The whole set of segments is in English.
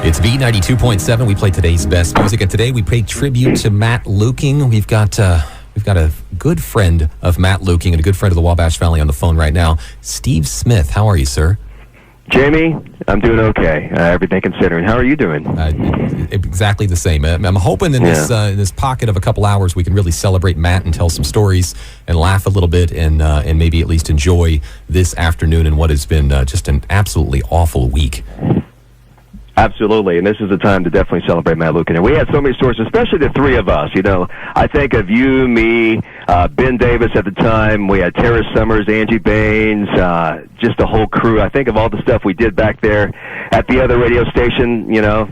It's B92.7. We play today's best music, and today we pay tribute to Matt Luecking. We've got a good friend of Matt Luecking and a good friend of the Wabash Valley on the phone right now. Steve Smith, how are you, sir? Jamie, I'm doing okay, everything considering. How are you doing? Exactly the same. I'm hoping in this pocket of a couple hours we can really celebrate Matt and tell some stories and laugh a little bit and maybe at least enjoy this afternoon and what has been just an absolutely awful week. Absolutely, and this is the time to definitely celebrate Matt Luecking. And we had so many stories, especially the three of us. You know, I think of you, me, Ben Davis at the time. We had Tara Summers, Angie Baines, just a whole crew. I think of all the stuff we did back there at the other radio station. You know,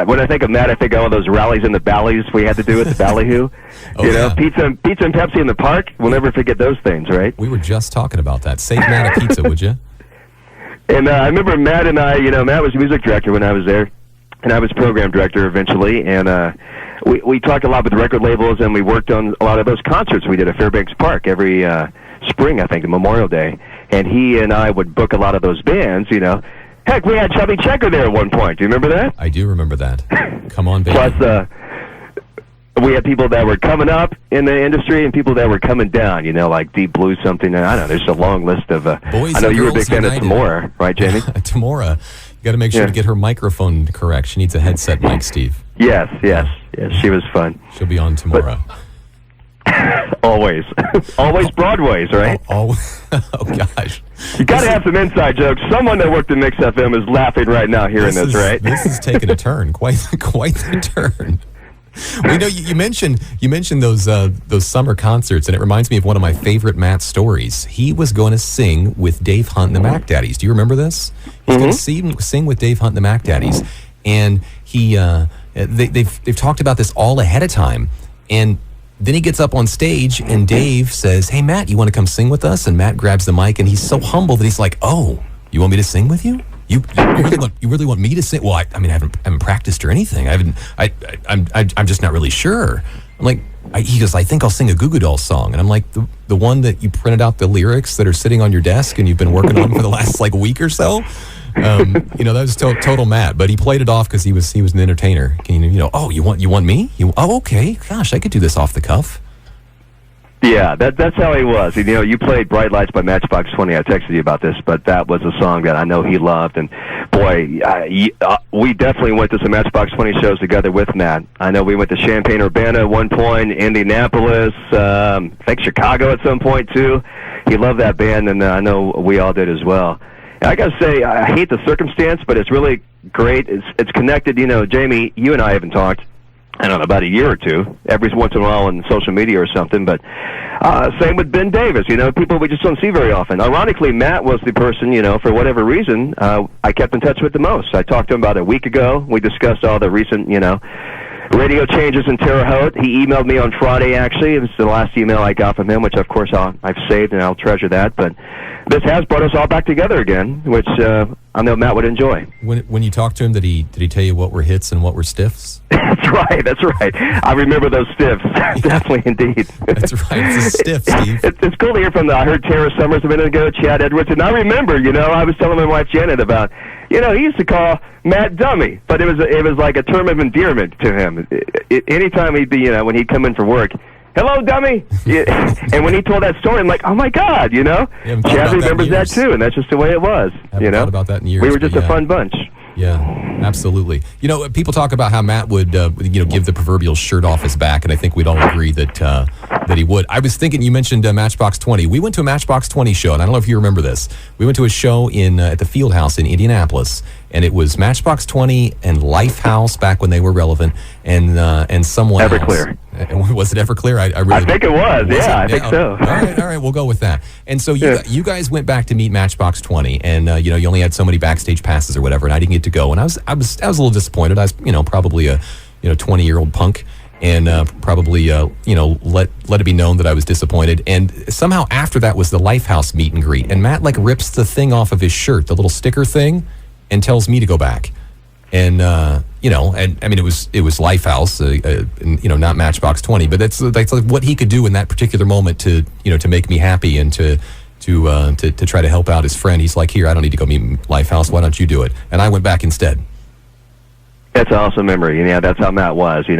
when I think of Matt, I think of all those rallies in the valleys we had to do at the Ballyhoo. Know, pizza and Pepsi in the park. We'll never forget those things, right? We were just talking about that. Save Matt a pizza, would you? And I remember Matt and I, Matt was music director when I was there, and I was program director eventually, and we talked a lot with record labels, and we worked on a lot of those concerts we did at Fairbanks Park every spring, I think, Memorial Day, and he and I would book a lot of those bands, Heck, we had Chubby Checker there at one point. Do you remember that? I do remember that. Come on, baby. Plus, we had people that were coming up in the industry and people that were coming down, like Deep Blue something. I don't know. There's a long list of... Boys I know you were a big fan United. of Tamora, right, Jamie? Tamora. You got to make sure to get her microphone correct. She needs a headset mic, Steve. Yes. She was fun. She'll be on tomorrow. Always. Always Broadways, right? Oh, gosh. You got to have some inside jokes. Someone that worked at Mix FM is laughing right now hearing this, right? This is taking a turn. Quite the turn. Well, you mentioned those summer concerts, and it reminds me of one of my favorite Matt stories. He was going to sing with Dave Hunt and the Mac Daddies. Do you remember this? He's going to sing with Dave Hunt and the Mac Daddies, and they've talked about this all ahead of time. And then he gets up on stage, and Dave says, "Hey, Matt, you want to come sing with us?" And Matt grabs the mic, and he's so humble that he's like, "Oh, you want me to sing with you? You really want me to sing?" Well, I haven't practiced or anything. I'm just not really sure. I'm like, he goes, "I think I'll sing a Goo Goo Dolls song." And I'm like, the one that you printed out the lyrics that are sitting on your desk and you've been working on for the last week or so. That was total Matt, but he played it off because he was an entertainer. Oh, you want me? Oh, okay. Gosh, I could do this off the cuff. Yeah, that's how he was. You played Bright Lights by Matchbox 20. I texted you about this, but that was a song that I know he loved. And, boy, we definitely went to some Matchbox 20 shows together with Matt. I know we went to Champaign-Urbana at one point, Indianapolis, I think Chicago at some point, too. He loved that band, and I know we all did as well. And I got to say, I hate the circumstance, but it's really great. It's connected. Jamie, you and I haven't talked, I don't know, about a year or two, every once in a while on social media or something, but same with Ben Davis, people we just don't see very often. Ironically, Matt was the person, for whatever reason, I kept in touch with the most. I talked to him about a week ago. We discussed all the recent, radio changes in Terre Haute. He emailed me on Friday, actually. It was the last email I got from him, which, of course, I've saved, and I'll treasure that, but this has brought us all back together again, which I know Matt would enjoy. When you talked to him, did he tell you what were hits and what were stiffs? That's right. I remember those stiffs. Definitely, indeed. That's right. It's a stiff, Steve. It's cool to hear from I heard Tara Summers a minute ago, Chad Edwards, and I remember, I was telling my wife Janet about, he used to call Matt Dummy, but it was like a term of endearment to him. Anytime he'd be, when he'd come in for work, "Hello, dummy." And when he told that story, I'm like, oh my God, Chad remembers that too, and that's just the way it was. Haven't thought about that in years. We were just a fun bunch. Yeah, absolutely. People talk about how Matt would, give the proverbial shirt off his back, and I think we'd all agree that he would. I was thinking, you mentioned Matchbox 20. We went to a Matchbox 20 show, and I don't know if you remember this. We went to a show at the Field House in Indianapolis, and it was Matchbox 20 and Lifehouse back when they were relevant, and someone Everclear. else. Was it Everclear? I think it was. I think so. All right, we'll go with that. And so you guys went back to meet Matchbox 20, and you only had so many backstage passes or whatever, and I didn't get to go, and I was a little disappointed. I was probably a 20-year-old punk, and probably let it be known that I was disappointed. And somehow after that was the Lifehouse meet and greet, and Matt rips the thing off of his shirt, the little sticker thing, and tells me to go back. And and I mean it was Lifehouse, not Matchbox 20, but that's like what he could do in that particular moment to make me happy and to try to help out his friend. He's like, "Here, I don't need to go meet Lifehouse. Why don't you do it?" And I went back instead. That's an awesome memory. Yeah, that's how Matt was. We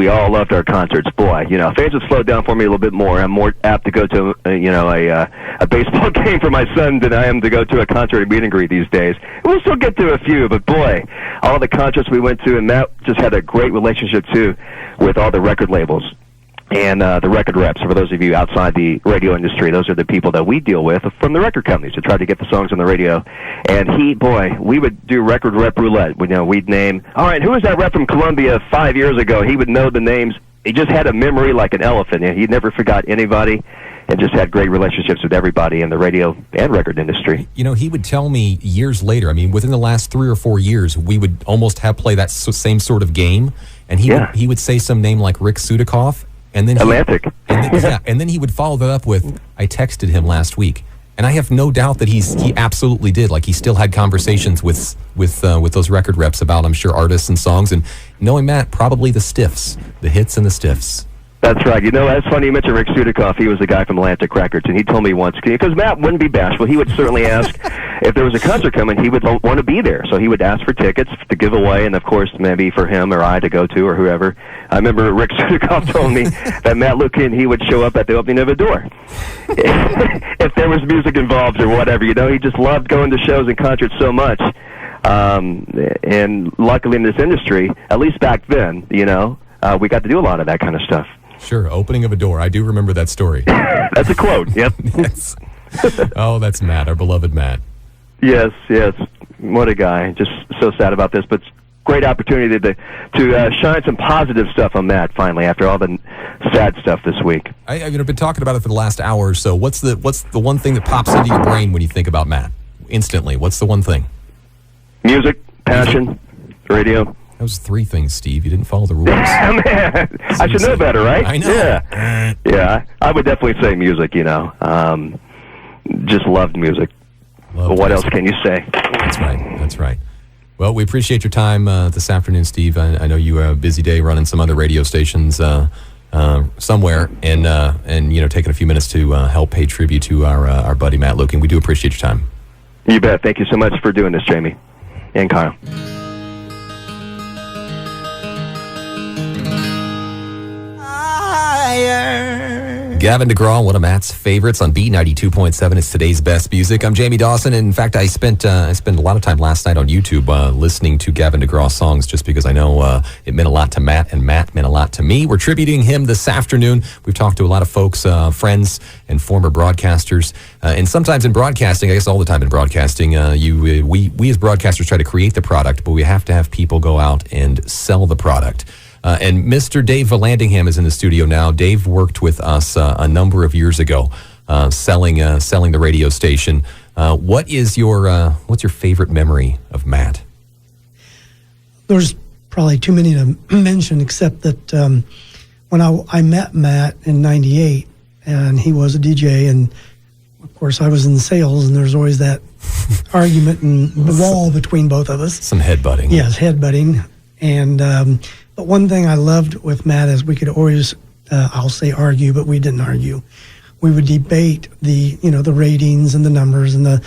all loved our concerts. Boy, things have slowed down for me a little bit more. I'm more apt to go to, a baseball game for my son than I am to go to a concert or meet and greet these days. We'll still get to a few, but boy, all the concerts we went to, and Matt just had a great relationship too with all the record labels. And the record reps, for those of you outside the radio industry, those are the people that we deal with from the record companies to try to get the songs on the radio. And we would do record rep roulette. We'd name, all right, who was that rep from Columbia 5 years ago? He would know the names. He just had a memory like an elephant. He never forgot anybody and just had great relationships with everybody in the radio and record industry. He would tell me years later, within the last 3 or 4 years, we would almost play that same sort of game. And he would say some name like Rick Sudikoff. And then Atlantic. And then he would follow that up with, I texted him last week. And I have no doubt that he absolutely did. Like, he still had conversations with those record reps about, I'm sure, artists and songs. And knowing Matt, probably the stiffs, the hits and the stiffs. That's right. That's funny you mentioned Rick Sudikoff. He was the guy from Atlantic Records, and he told me once, because Matt wouldn't be bashful, he would certainly ask if there was a concert coming, he would want to be there. So he would ask for tickets to give away, and of course, maybe for him or I to go to or whoever. I remember Rick Sudikoff told me that Matt Luecking, he would show up at the opening of a door. If there was music involved or whatever, he just loved going to shows and concerts so much. And luckily in this industry, at least back then, we got to do a lot of that kind of stuff. Sure, opening of a door. I do remember that story. That's a quote, yep. Yes. Oh, that's Matt, our beloved Matt. Yes. What a guy. Just so sad about this, but great opportunity to shine some positive stuff on Matt finally after all the sad stuff this week. I've been talking about it for the last hour or so. What's the one thing that pops into your brain when you think about Matt? Instantly, what's the one thing? Music, passion, radio. That was 3 things, Steve. You didn't follow the rules. Man, I should know better, right? I know. Yeah. I would definitely say music, just loved music. What else can you say? That's right. Well, we appreciate your time this afternoon, Steve. I know you have a busy day running some other radio stations somewhere, and taking a few minutes to help pay tribute to our buddy Matt Luecking. We do appreciate your time. You bet. Thank you so much for doing this, Jamie and Kyle. Gavin DeGraw, one of Matt's favorites on B92.7. It's today's best music. I'm Jamie Dawson, and in fact, I spent a lot of time last night on YouTube listening to Gavin DeGraw's songs just because I know it meant a lot to Matt, and Matt meant a lot to me. We're tributing him this afternoon. We've talked to a lot of folks, friends and former broadcasters, and sometimes in broadcasting, I guess all the time in broadcasting, we as broadcasters try to create the product, but we have to have people go out and sell the product. And Mr. Dave Vallandingham is in the studio now. Dave worked with us a number of years ago, selling the radio station. What's your favorite memory of Matt? There's probably too many to mention, except that when I met Matt in '98, and he was a DJ, and of course I was in sales, and there's always that argument and the wall between both of us. Some headbutting. Yes, headbutting. And but one thing I loved with Matt is we could always, I'll say argue, but we didn't argue. We would debate the ratings and the numbers and the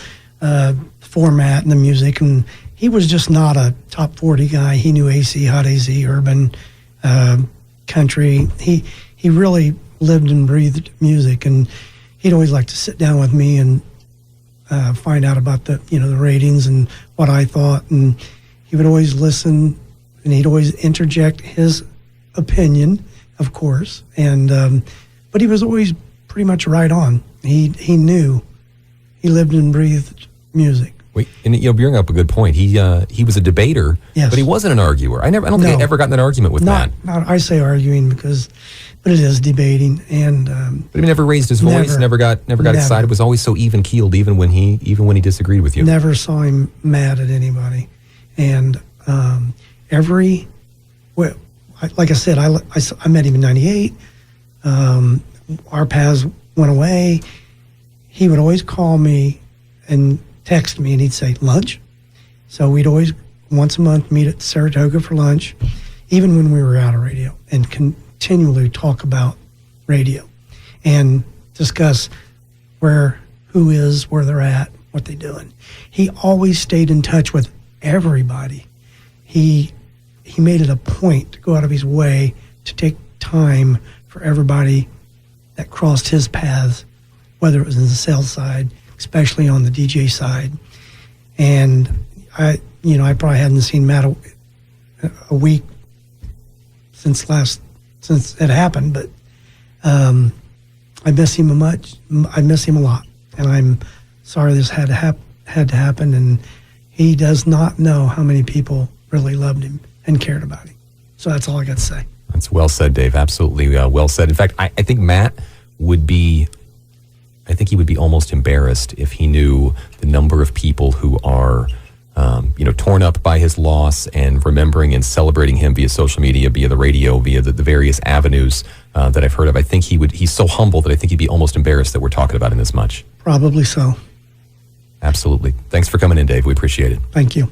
format and the music. And he was just not a top 40 guy. He knew AC, hot AC, urban, country. He really lived and breathed music. And he'd always like to sit down with me and find out about the ratings and what I thought. And he would always listen. And he'd always interject his opinion, of course, and but he was always pretty much right on. He knew, he lived and breathed music. Wait, and you bring up a good point. He was a debater, yes, but he wasn't an arguer. I don't think I ever got in an argument with Matt. I say arguing but it is debating, and but he never raised his voice. Never got excited. Was always so even keeled, even when he disagreed with you. Never saw him mad at anybody, and. Like I said, I met him in '98. Our paths went away. He would always call me and text me, and he'd say, lunch? So we'd always, once a month, meet at Saratoga for lunch, even when we were out of radio, and continually talk about radio and discuss who they're at, what they're doing. He always stayed in touch with everybody. he made it a point to go out of his way to take time for everybody that crossed his paths, whether it was in the sales side, especially on the DJ side. And I probably hadn't seen Matt a week since it happened, but I miss him I miss him a lot, and I'm sorry this had to happen. And he does not know how many people really loved him and cared about him. So that's all I got to say. That's well said, Dave. Absolutely well said. In fact, I think Matt would be. I think he would be almost embarrassed if he knew the number of people who are, torn up by his loss and remembering and celebrating him via social media, via the radio, via the various avenues that I've heard of. I think he's so humble that I think he'd be almost embarrassed that we're talking about him this much. Probably so. Absolutely. Thanks for coming in, Dave. We appreciate it. Thank you.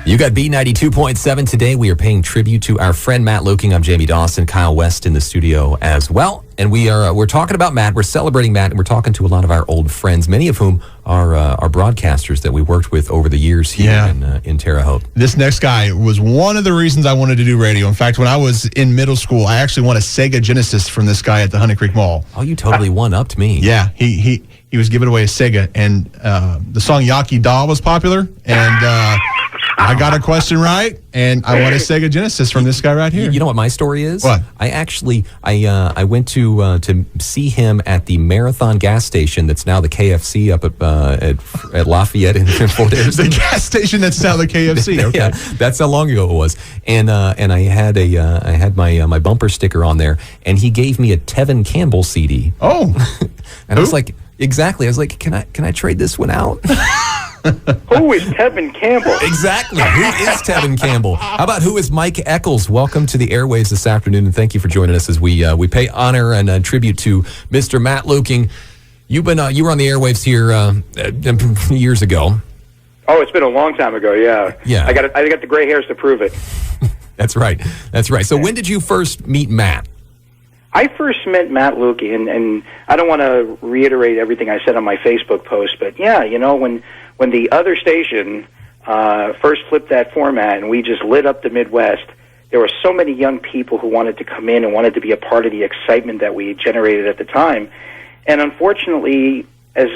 You got B92.7 today. We are paying tribute to our friend Matt Luecking. I'm Jamie Dawson, Kyle West in the studio as well. And we're talking about Matt. We're celebrating Matt, and we're talking to a lot of our old friends, many of whom are broadcasters that we worked with over the years here in Terre Haute. This next guy was one of the reasons I wanted to do radio. In fact, when I was in middle school, I actually won a Sega Genesis from this guy at the Honey Creek Mall. Oh, you totally one-upped me. Yeah, he was giving away a Sega, and the song Yaki Da was popular, and I got a question right, and I won a Sega Genesis from this guy right here. You know what my story is? What? I went to see him at the Marathon gas station that's now the KFC up at Lafayette in Fort Arizona. The gas station that's now the KFC. Okay. Yeah, that's how long ago it was. And I had my bumper sticker on there, and he gave me a Tevin Campbell CD. Oh, and I was like, exactly. I was like, can I trade this one out? Who is Tevin Campbell? Exactly. Who is Tevin Campbell? How about who is Mike Eccles? Welcome to the airwaves this afternoon, and thank you for joining us as we pay honor and tribute to Mr. Matt Luecking. You were on the airwaves here years ago. Oh, it's been a long time ago. Yeah. Yeah. I got the gray hairs to prove it. That's right. So when did you first meet Matt? I first met Matt Luecking, and I don't want to reiterate everything I said on my Facebook post, but yeah, when the other station first flipped that format and we just lit up the Midwest, there were so many young people who wanted to come in and wanted to be a part of the excitement that we generated at the time. And unfortunately, as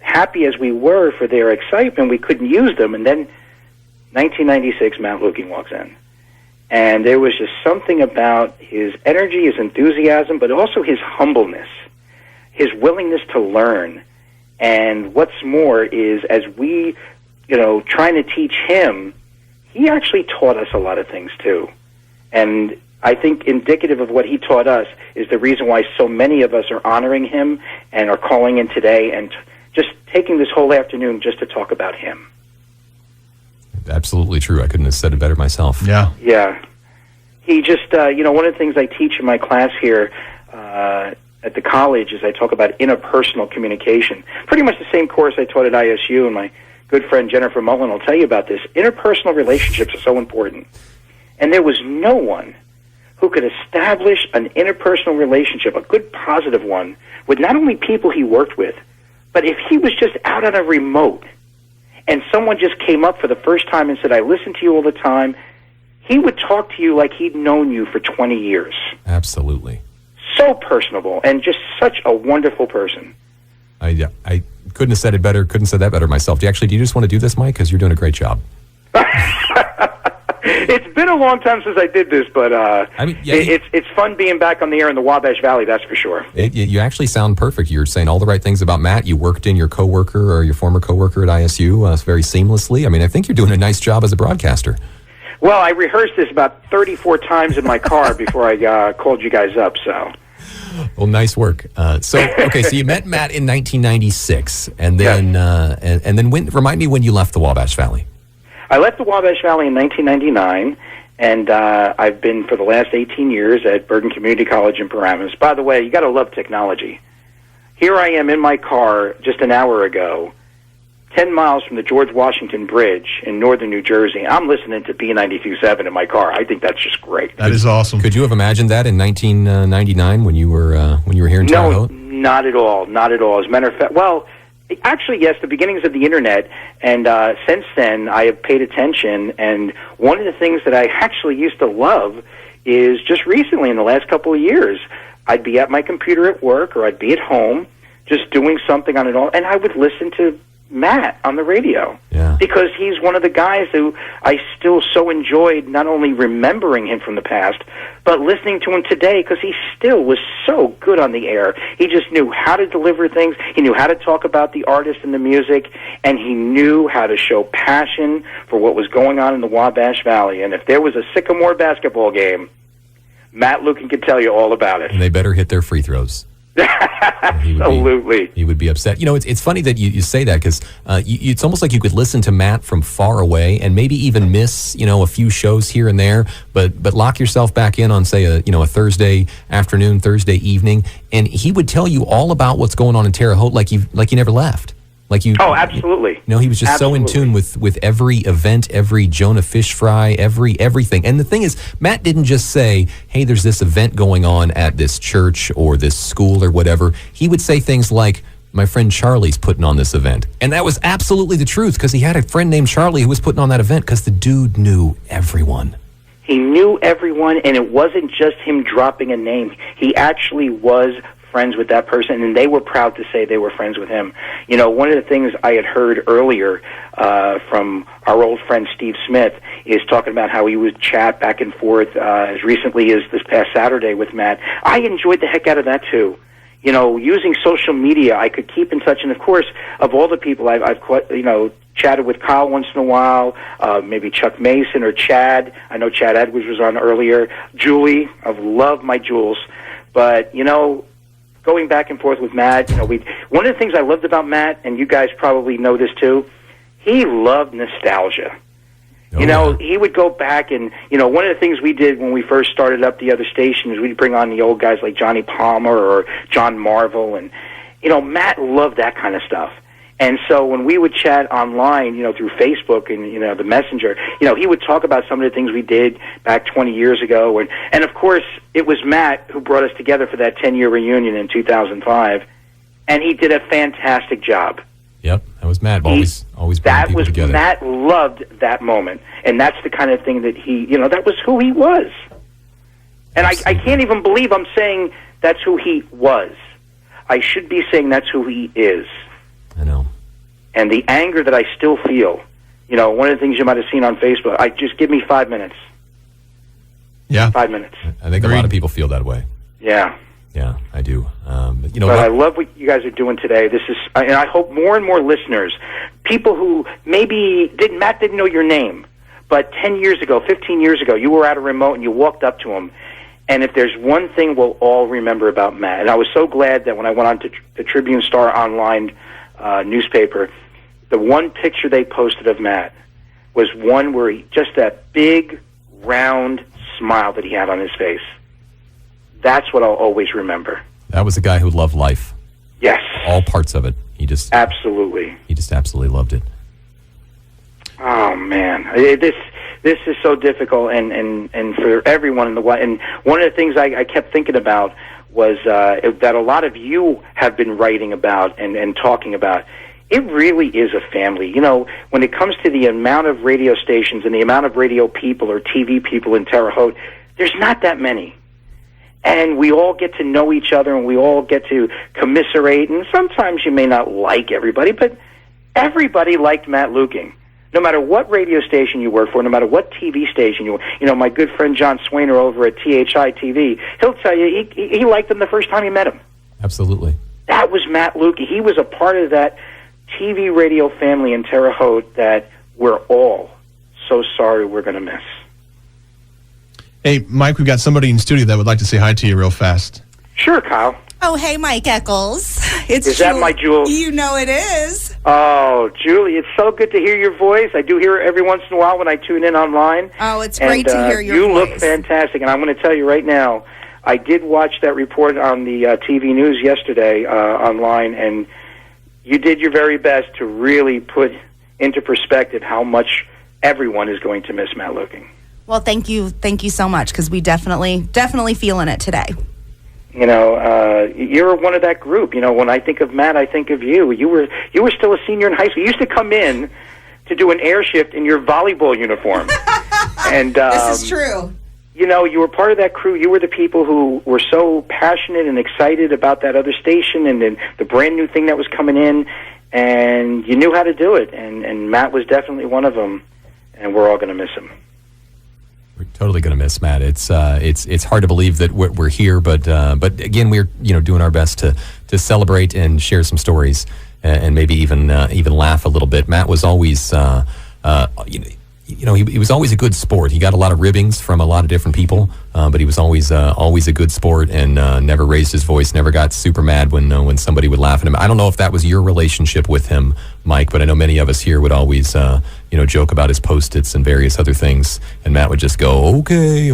happy as we were for their excitement, we couldn't use them. And then 1996, Matt Luecking walks in. And there was just something about his energy, his enthusiasm, but also his humbleness, his willingness to learn. And what's more is, as we, trying to teach him, he actually taught us a lot of things too. And I think indicative of what he taught us is the reason why so many of us are honoring him and are calling in today and just taking this whole afternoon just to talk about him. Absolutely true. I couldn't have said it better myself. Yeah. Yeah. He just, one of the things I teach in my class here at the college is I talk about interpersonal communication. Pretty much the same course I taught at ISU, and my good friend Jennifer Mullen will tell you about this. Interpersonal relationships are so important. And there was no one who could establish an interpersonal relationship, a good positive one, with not only people he worked with, but if he was just out on a remote and someone just came up for the first time and said, I listen to you all the time, he would talk to you like he'd known you for 20 years. Absolutely. So personable and just such a wonderful person. I couldn't have said it better, couldn't have said that better myself. Do you just want to do this, Mike? Because you're doing a great job. It's been a long time since I did this, but it's fun being back on the air in the Wabash Valley, that's for sure. You actually sound perfect. You're saying all the right things about Matt. You worked in your coworker or your former coworker at ISU very seamlessly. I mean, I think you're doing a nice job as a broadcaster. Well, I rehearsed this about 34 times in my car before I called you guys up, so... Well, nice work. So you met Matt in 1996, and then and then remind me when you left the Wabash Valley. I left the Wabash Valley in 1999, and I've been for the last 18 years at Bergen Community College in Paramus. By the way, you got to love technology. Here I am in my car just an hour ago, 10 miles from the George Washington Bridge in northern New Jersey. I'm listening to B92.7 in my car. I think that's just great. That is awesome. Could you have imagined that in 1999 when you were here in Terre Haute? No, not at all. Not at all. As a matter of fact, well, Actually, yes, the beginnings of the internet, and since then I have paid attention, and one of the things that I actually used to love is just recently, in the last couple of years, I'd be at my computer at work, or I'd be at home, just doing something on it all, and I would listen to Matt on the radio. Yeah. Because he's one of the guys who I still so enjoyed not only remembering him from the past, but listening to him today, because he still was so good on the air. He just knew how to deliver things, he knew how to talk about the artist and the music, and he knew how to show passion for what was going on in the Wabash Valley. And if there was a Sycamore basketball game, Matt Luecking could tell you all about it. And they better hit their free throws. Absolutely. He would be upset. You know, it's funny that you say that, because it's almost like you could listen to Matt from far away and maybe even miss, a few shows here and there, but lock yourself back in on, say, a Thursday afternoon, Thursday evening, and he would tell you all about what's going on in Terre Haute like you never left. Oh, absolutely. He was just so in tune with every event, every Jonah fish fry, everything. And the thing is, Matt didn't just say, hey, there's this event going on at this church or this school or whatever. He would say things like, my friend Charlie's putting on this event. And that was absolutely the truth, because he had a friend named Charlie who was putting on that event, because the dude knew everyone. He knew everyone, and it wasn't just him dropping a name. He actually was friends with that person, and they were proud to say they were friends with him. One of the things I had heard earlier from our old friend Steve Smith is talking about how he would chat back and forth as recently as this past Saturday with Matt. I enjoyed the heck out of that, too. Using social media, I could keep in touch, and of course, of all the people I've chatted with Kyle once in a while, maybe Chuck Mason or Chad. I know Chad Edwards was on earlier. Julie, I've loved my Jules. But, going back and forth with Matt, one of the things I loved about Matt, and you guys probably know this too, he loved nostalgia. He would go back and, one of the things we did when we first started up the other stations, we'd bring on the old guys like Johnny Palmer or John Marvel, and, Matt loved that kind of stuff. And so when we would chat online, through Facebook and, the Messenger, he would talk about some of the things we did back 20 years ago. And of course, it was Matt who brought us together for that 10-year reunion in 2005. And he did a fantastic job. Yep, that was Matt. Always bringing people together. Matt loved that moment. And that's the kind of thing that he, that was who he was. And I can't even believe I'm saying that's who he was. I should be saying that's who he is. I know. And the anger that I still feel, one of the things you might have seen on Facebook, just give me 5 minutes. Yeah. 5 minutes. I think a lot of people feel that way. Yeah. Yeah, I do. But I love what you guys are doing today. And I hope more and more listeners, people who maybe Matt didn't know your name, but 10 years ago, 15 years ago, you were at a remote and you walked up to him. And if there's one thing we'll all remember about Matt, and I was so glad that when I went on to the Tribune Star online newspaper, the one picture they posted of Matt was one where just that big, round smile that he had on his face. That's what I'll always remember. That was a guy who loved life. Yes. All parts of it. He just absolutely loved it. Oh man, this is so difficult, and for everyone in the and one of the things I kept thinking about was that a lot of you have been writing about and talking about. It really is a family. When it comes to the amount of radio stations and the amount of radio people or TV people in Terre Haute, there's not that many. And we all get to know each other, and we all get to commiserate, and sometimes you may not like everybody, but everybody liked Matt Luecking. No matter what radio station you work for, no matter what TV station you work, my good friend John Swainer over at THI TV, he'll tell you he liked him the first time he met him. Absolutely. That was Matt Luecking. He was a part of that TV radio family in Terre Haute that we're all so sorry we're going to miss. Hey, Mike, we've got somebody in studio that would like to say hi to you real fast. Sure, Kyle. Oh, hey, Mike Eccles. Is that my Jules? You know it is. Oh, Julie, it's so good to hear your voice. I do hear it every once in a while when I tune in online. Oh, it's great to hear your voice. You look fantastic, and I'm going to tell you right now, I did watch that report on the TV news yesterday online, and you did your very best to really put into perspective how much everyone is going to miss Matt Luecking. Well, thank you so much, because we definitely feeling it today. You're one of that group. When I think of Matt, I think of you. You were still a senior in high school. You used to come in to do an air shift in your volleyball uniform. And this is true. You were part of that crew. You were the people who were so passionate and excited about that other station and then the brand new thing that was coming in, and you knew how to do it. And Matt was definitely one of them, and we're all going to miss him. We're totally going to miss Matt. It's hard to believe that we're here, but again, we're doing our best to celebrate and share some stories and maybe even laugh a little bit. Matt was always he was always a good sport. He got a lot of ribbings from a lot of different people, but he was always a good sport and never raised his voice, never got super mad when somebody would laugh at him. I don't know if that was your relationship with him, Mike, but I know many of us here would always joke about his Post-its and various other things, and Matt would just go, okay.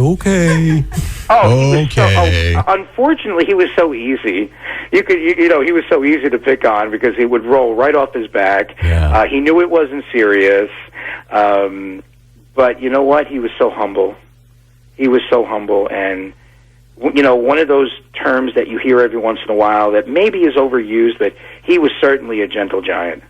Unfortunately, he was so easy. He was so easy to pick on because he would roll right off his back. Yeah. He knew it wasn't serious. But you know what? He was so humble. And, one of those terms that you hear every once in a while that maybe is overused, but he was certainly a gentle giant.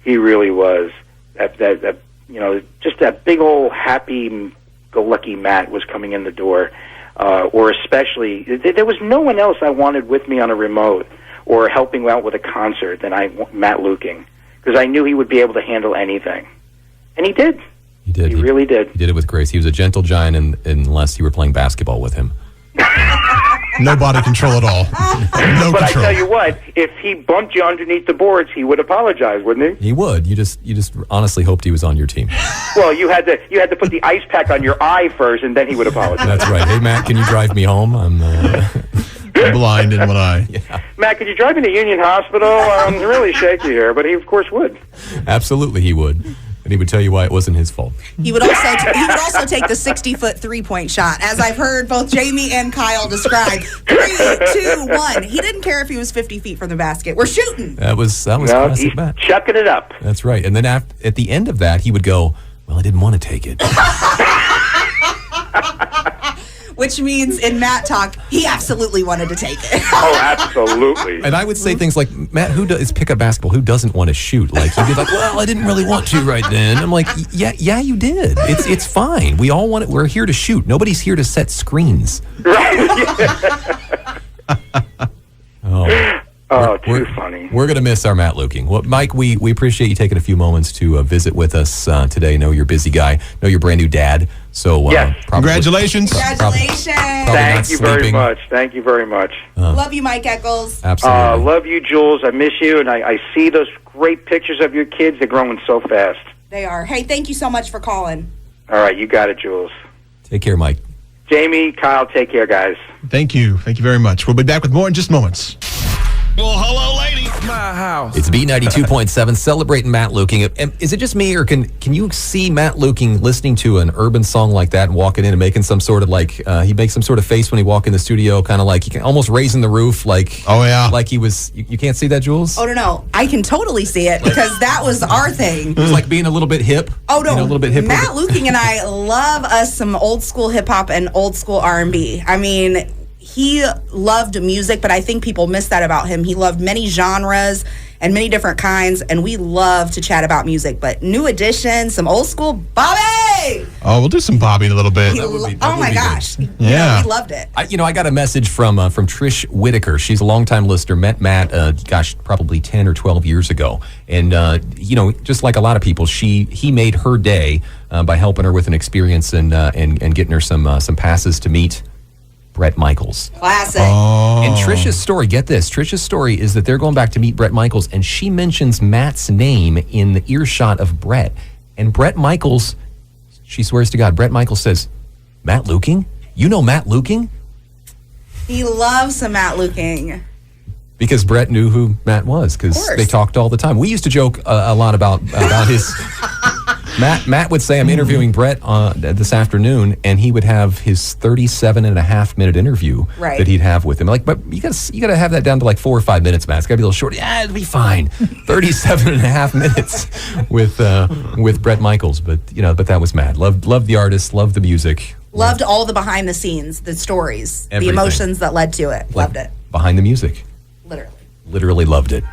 He really was. Just that big old happy-go-lucky Matt was coming in the door. Or especially, there was no one else I wanted with me on a remote or helping out with a concert than Matt Luecking, because I knew he would be able to handle anything. And he did. He did. He really did. He did it with grace. He was a gentle giant unless you were playing basketball with him. No body control at all. No but control. I tell you what, if he bumped you underneath the boards, he would apologize, wouldn't he? He would. You just honestly hoped he was on your team. Well, you had to put the ice pack on your eye first, and then he would apologize. That's right. Hey, Matt, can you drive me home? I'm blind in one eye. Yeah. Matt, could you drive me to Union Hospital? I'm really shaky here, but he of course would. Absolutely, he would. And he would tell you why it wasn't his fault. He would also take the 60-foot 3-point shot, as I've heard both Jamie and Kyle describe. 3, 2, 1. He didn't care if he was 50 feet from the basket. We're shooting. That was classic Matt. Chucking it up. That's right. And then at the end of that, he would go, "Well, I didn't want to take it." Which means in Matt talk, he absolutely wanted to take it. Oh, absolutely. And I would say things like, "Matt, who does pick up basketball? Who doesn't want to shoot?" Like he'd be like, "Well, I didn't really want to right then." I'm like, "Yeah, you did. It's fine. We all want it. We're here to shoot. Nobody's here to set screens." Right. Too funny. We're going to miss our Matt Luecking. Well, Mike, we appreciate you taking a few moments to visit with us today. Know you're a busy guy. Know you're a brand new dad. So yes. Congratulations. Congratulations. Thank you very much. Thank you very much. Love you, Mike Eccles. Absolutely. Love you, Jules. I miss you, and I see those great pictures of your kids. They're growing so fast. They are. Hey, thank you so much for calling. All right, you got it, Jules. Take care, Mike. Jamie, Kyle, take care, guys. Thank you. Thank you very much. We'll be back with more in just moments. Well, hello, lady. My house. It's B92.7 celebrating Matt Luecking. Is it just me, or can you see Matt Luecking listening to an urban song like that and walking in and making some sort of he makes some sort of face when he walk in the studio, kind of like he can almost raising the roof, like like he was. You can't see that, Jules? Oh no, I can totally see it because that was our thing. It was like being a little bit hip. Oh no, a little bit hip. Matt Luecking and I love us some old school hip hop and old school R&B. I mean, he loved music, but I think people miss that about him. He loved many genres and many different kinds, and we love to chat about music. But new edition, some old school Bobby! Oh, we'll do some Bobby in a little bit. Oh my gosh. Yeah. We loved it. I got a message from Trish Whitaker. She's a longtime listener, met Matt, probably 10 or 12 years ago. And, just like a lot of people, he made her day by helping her with an experience and getting her some passes to meet Bret Michaels. Classic. Oh. And Trisha's story, get this, Trisha's story is that they're going back to meet Bret Michaels, and she mentions Matt's name in the earshot of Bret. And Bret Michaels, she swears to God, Bret Michaels says, "Matt Luecking? You know Matt Luecking?" He loves some Matt Luecking. Because Bret knew who Matt was, because they talked all the time. We used to joke a lot about his... Matt would say, "I'm interviewing Bret this afternoon," and he would have his 37.5-minute interview that he'd have with him. Like, but you gotta have that down to like 4 or 5 minutes, Matt. It's gotta be a little short. Yeah, it'll be fine. 37.5 minutes with Bret Michaels. But that was Matt. Loved the artist, loved the music, Loved all the behind the scenes, the stories, Everything. the emotions that led to it. Loved it. Behind the music. Literally. Literally loved it.